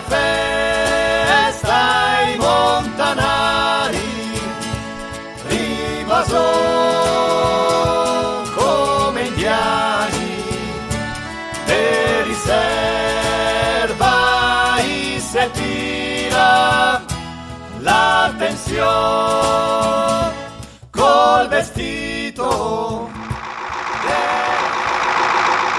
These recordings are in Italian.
festa i montanari rimasò come indiani e riserva e se tira l'attenzione col vestito.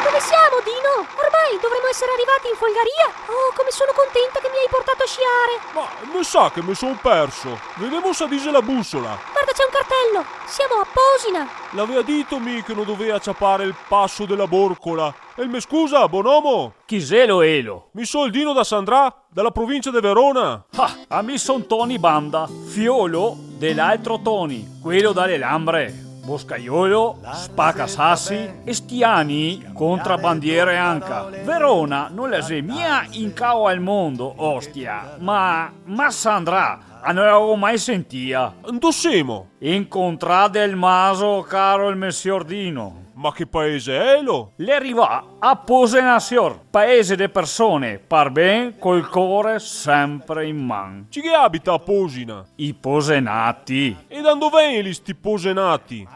Dove siamo, Dino? Ormai dovremmo essere arrivati in Folgaria. Oh, come sono contenta che mi hai portato a sciare. Ma mi sa che mi sono perso. Vedevo se dice la bussola. Guarda, c'è un cartello. Siamo a Posina. L'aveva ditomi che non doveva acciappare il passo della Borcola. E mi scusa, bonomo? Chi se lo elo? Mi so il Dino da Sandrà, dalla provincia di Verona. Ah, a me son Toni Banda, fiolo dell'altro Toni, quello dalle Lambre. Boscaiolo, Spaccasassi e Stiani contrabbandiere anche. Verona non la semia in cao al mondo, ostia, ma Sandrà, non l'avevo mai sentia. Indossemo. Incontrà del maso, caro il messiordino. Ma che paese è lo? Le arrivò a Posenazior, paese de persone, par ben col cuore sempre in man. Ci che abita a Posina? I posenati. E da dove vengono sti posenati?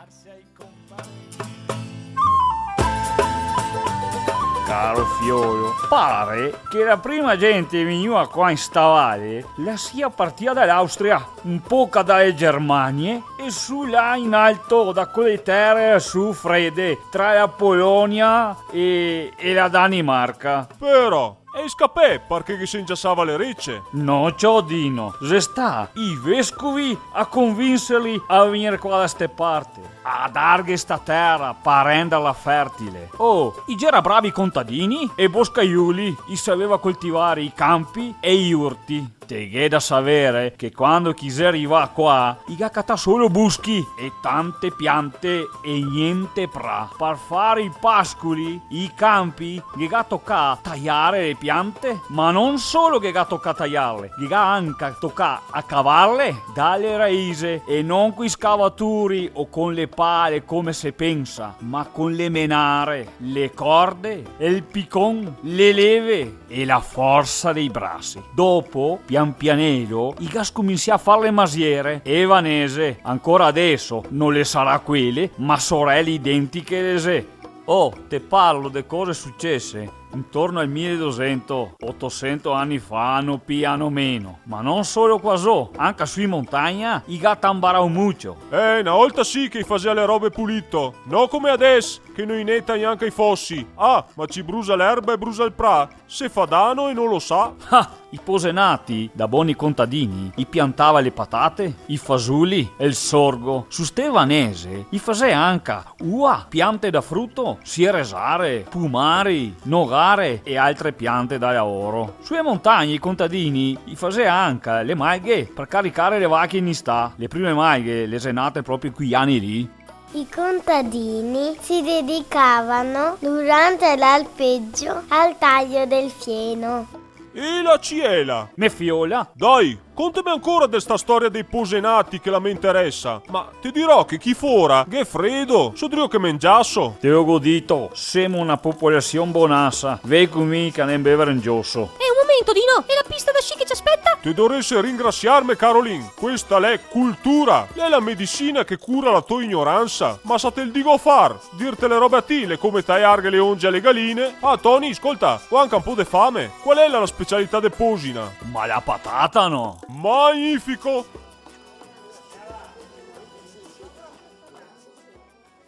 Caro fiolo, pare che la prima gente veniva qua in sta valle la sia partita dall'Austria, un po' dalle Germanie e su là in alto da quelle terre su fredde tra la Polonia e la Danimarca. Però, e scappè perché che si ingiassava le ricce? No, Ciodino, se sta i vescovi a convincerli a venire qua da ste parti, a darghe sta terra per renderla fertile. Oh, i c'era bravi contadini e boscaiuli, i sapeva coltivare i campi e gli urti. Te da sapere che quando chi si arriva qua, i gaccata solo buschi e tante piante e niente pra. Per fare i pascoli, i campi, gli ga tocca tagliare le piante, ma non solo che ga tocca tagliarle, gli ga anche tocca a cavarle dalle raize e non coi scavaturi o con le pale come se pensa, ma con le menare, le corde, il picon, le leve e la forza dei bracci. Dopo, pian pianelo, i gas comincia a fare le masiere e Vanese, ancora adesso, non le sarà quelle, ma sorelle identiche le se. Oh, te parlo de cose successe intorno al 1200, 800 anni fa, no piano meno. Ma non solo qua, anche sui montagna i gatti ambarau mucho. Una volta sì che faceva le robe pulito, no come adesso che non inetta neanche i fossi. Ah, ma ci brusa l'erba e brusa il pra, se fa danno e non lo sa. Ah, i posenati, da buoni contadini, i piantava le patate, i fasuli e il sorgo. Su Stevanese i faceva anche piante da frutto, sieresare, pumari, nogari e altre piante da lavoro. Sulle montagne i contadini i faceva anche le malghe per caricare le vacche in sta. Le prime malghe le senate proprio quegli anni lì. I contadini si dedicavano durante l'alpeggio al taglio del fieno. E la ciela? Me fiola? Dai, contami ancora di sta storia dei posenati che la mi interessa. Ma ti dirò che chi fora, che è freddo, so io che mangiasso. Te ho godito, siamo una popolazione bonassa, vei come che ne bevere in giosso. Un momento, Dino, e la pista da sci che ci aspetta? Ti dovresti ringraziarmi, Caroline. Questa è cultura. È la medicina che cura la tua ignoranza. Ma sa te il dico far? Dirte le robe a tile come tagliare le onge alle galline? Ah, Tony, ascolta, ho anche un po' di fame. Qual è la specialità de Posina? Ma la patata no? Magnifico!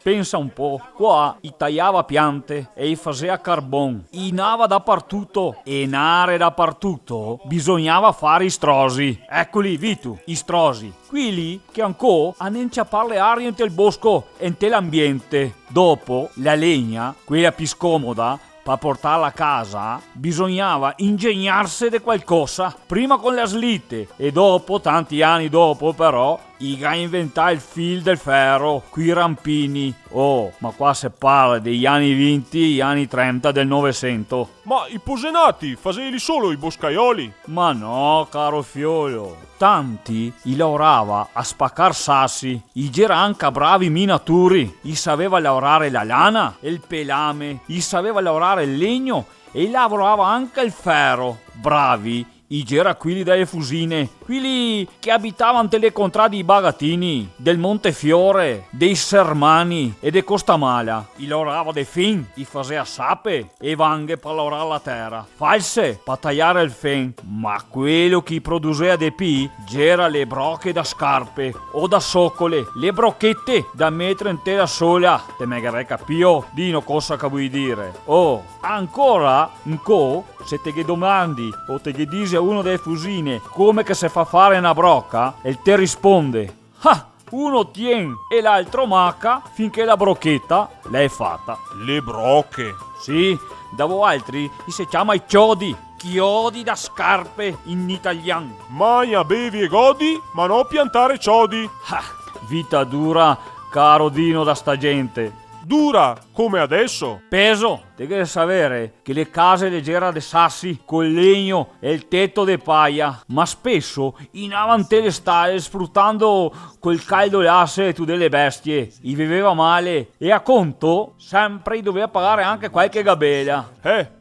Pensa un po', qua i tagliava piante e i faceva carbon, i nava dappertutto e nare dappertutto, bisognava fare i strosi. Eccoli, vitu, i strosi. Quelli che ancora hanno inciappare le arie del bosco e l'ambiente. Dopo, la legna, quella più scomoda, per portarla a casa bisognava ingegnarsi di qualcosa, prima con le slitte e dopo, tanti anni dopo però, i ga inventare il fil del ferro, qui rampini. Oh, ma qua si parla degli anni 20, gli anni 30 del Novecento. Ma i posenati, facevi solo i boscaioli? Ma no, caro fiolo. Tanti i lavorava a spaccar sassi, i c'era anche bravi minatori, i sapeva lavorare la lana e il pelame, i sapeva lavorare il legno e lavorava anche il ferro. Bravi i gera quelli delle Fusine, quelli che abitavano le contrade di Bagatini, del Montefiore, dei Sermani e de Costamala. I lavorava de fin, i faceva sape e vanghe per lavorare la terra, false per tagliare il fen, ma quello che produceva de pi gera le brocche da scarpe o da soccole, le brocchette da mettere in tela sola. Te me capio, Dino, cosa che vuoi dire? Oh, ancora un co', se te che domandi o te che dici a uno delle Fusine come che si fa fare una brocca, e te risponde: ah, uno tien e l'altro maca finché la brocchetta l'hai fatta. Le brocche. Sì, da voi altri si chiama i chiodi da scarpe in italiano. Magna, bevi e godi, ma non piantare ciodi. Ah, vita dura, caro Dino, da sta gente. Dura, come adesso. Peso, devi sapere che le case leggere de sassi col legno e il tetto de paia, ma spesso in avanti le stalle sfruttando col caldo l'asse tu delle bestie. I viveva male e a conto sempre doveva pagare anche qualche gabella.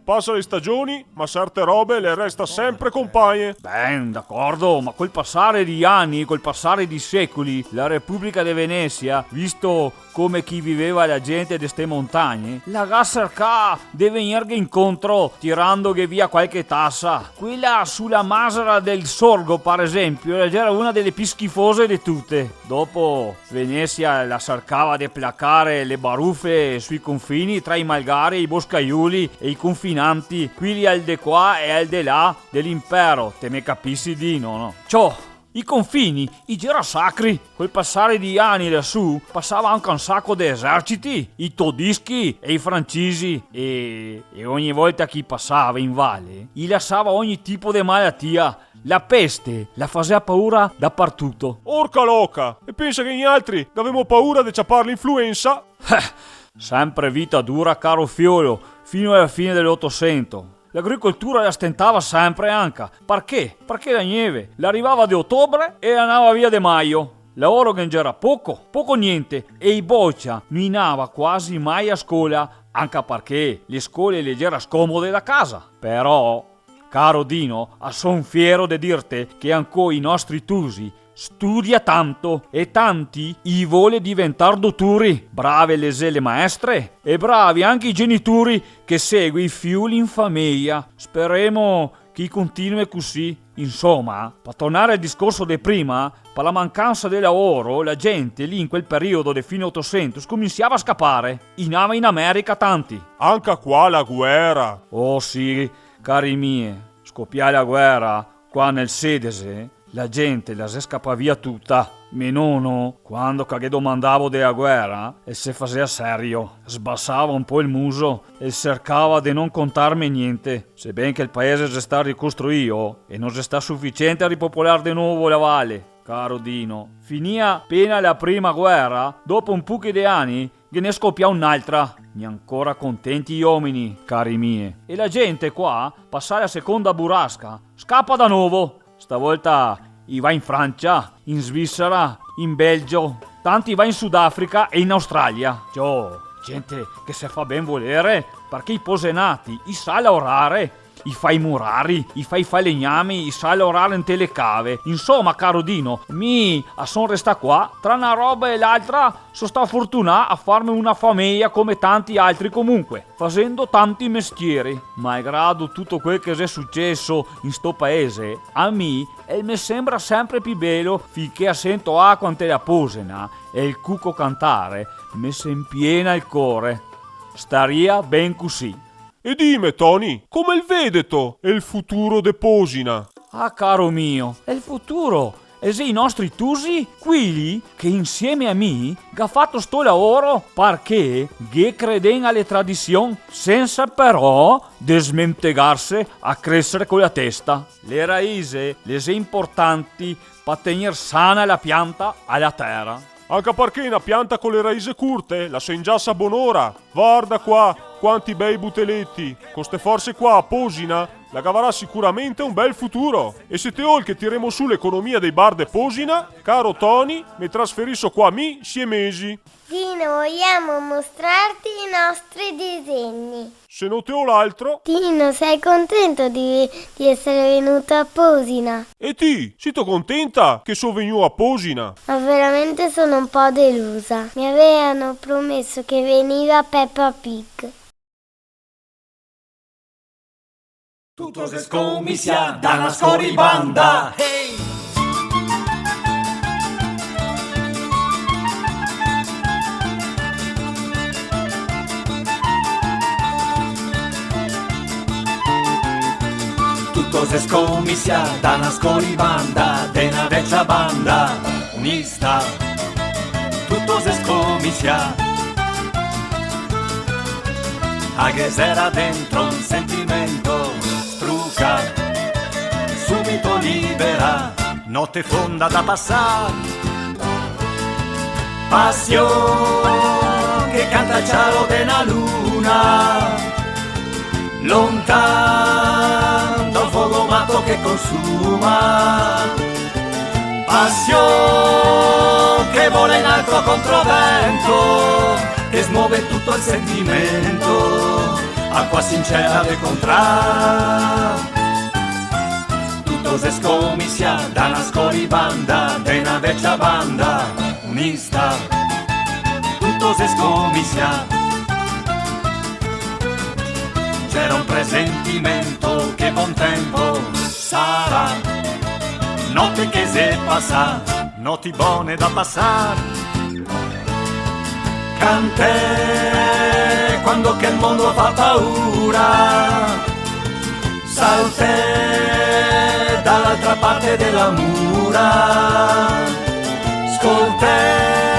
Passa le stagioni, ma certe robe le resta sempre compagne. Ben, d'accordo, ma col passare di anni, col passare di secoli, la Repubblica di Venezia, visto come chi viveva la gente di ste montagne, la ga cercà di venirghe incontro tirando via qualche tassa. Quella sulla masera del sorgo, per esempio, era una delle più schifose di tutte. Dopo Venezia la cercava di placare le baruffe sui confini tra i malgari, i boscaioli e i confinanti, quelli al de qua e al de là dell'impero. Te me capissi, Dino, no? Ciò, i confini, i girasacri, col passare di anni lassù, passava anche un sacco di eserciti, i tedeschi e i francesi, e ogni volta che passava in valle, gli lasciava ogni tipo di malattia. La peste la faceva paura dappertutto. Orca loca! E pensa che gli altri avevamo paura di ciappare l'influenza? Sempre vita dura, caro fiolo, fino alla fine dell'Ottocento. L'agricoltura la stentava sempre anche. Perché? Perché la neve l'arrivava di ottobre e andava via di maio. Lavoro che c'era poco niente, e i boccia non andava quasi mai a scuola, anche perché le scuole le c'era scomode da casa. Però, caro Dino, son fiero di dirti che ancora i nostri tusi studia tanto e tanti i vuole diventare dottori. Brave le maestre e bravi anche i genitori che segui i fiuli in famiglia. Speriamo che continui così. Insomma, per tornare al discorso di prima, per la mancanza di lavoro, la gente lì in quel periodo di fine 800 cominciava a scappare. Inava in America tanti. Anche qua la guerra. Oh sì, cari miei, scoppiare la guerra qua nel sedese, la gente la si scappa via tutta. Mio nonno, quando che domandavo della guerra, e se faceva serio, sbassava un po' il muso e cercava di non contarmi niente. Sebbene che il paese si sta ricostruito e non si sta sufficiente a ripopolare di nuovo la valle. Caro Dino, finì appena la prima guerra, dopo un poco di anni, che ne scoppia un'altra. Ni ancora contenti gli uomini, cari miei. E la gente qua, passare la seconda burrasca, scappa da nuovo. Stavolta va in Francia, in Svizzera, in Belgio, tanti va in Sudafrica e in Australia. Gente che se fa ben volere, perché i posenati, i sa lavorare, i fa i murari, i fa i falegnami, i sa lavorare in telecave. Insomma, caro Dino, a son resta qua, tra una roba e l'altra, so sta fortunata a farmi una famiglia come tanti altri comunque, facendo tanti mestieri. Malgrado tutto quel che è successo in sto paese, a mi sembra sempre più bello finché sento acqua ante la posena e il cuco cantare, mi se impiena il cuore. Staria ben così. E dimmi, Tony, come il Veneto e il futuro de Posina? Ah, caro mio, è il futuro. E se i nostri tusi, quelli che insieme a me ha fatto sto lavoro perché che creden alle tradizioni senza però desmentegarsi a crescere con la testa. Le raize, le sono importanti per tenere sana la pianta alla terra. Anche perché una pianta con le raize curte la sei già sa buon'ora. Guarda qua, quanti bei buteletti. Con ste forze qua a Posina la cavarà sicuramente un bel futuro. E se te vuoi che tiremo su l'economia dei bar de Posina, caro Tony, mi trasferisco qua a mi 6 mesi. Dino, vogliamo mostrarti i nostri disegni. Se non te ho l'altro. Dino, sei contento di essere venuto a Posina? E ti, sei contenta che sono venuto a Posina? Ma veramente sono un po' delusa. Mi avevano promesso che veniva Peppa Pig. Tutto se scomisia da una scorribanda. Hey! Tutto se scomisia da una scorribanda, de una vecchia banda unista. Tutto se scomisia, a che c'era dentro un sentimento, struca, subito libera, notte fonda da passare, passione che canta il cielo della luna, lontano dal fuoco matto che consuma, passione che vola in alto controvento, che smuove tutto il sentimento, acqua sincera de contrar. Tutto se scomisia da una scorribanda, de una vecchia banda unista. Tutto se scomisia, c'era un presentimento che buon tempo sarà, notte che se passa, notti buone da passare. Cantè quando che il mondo fa paura, saltè dall'altra parte della mura, ascoltè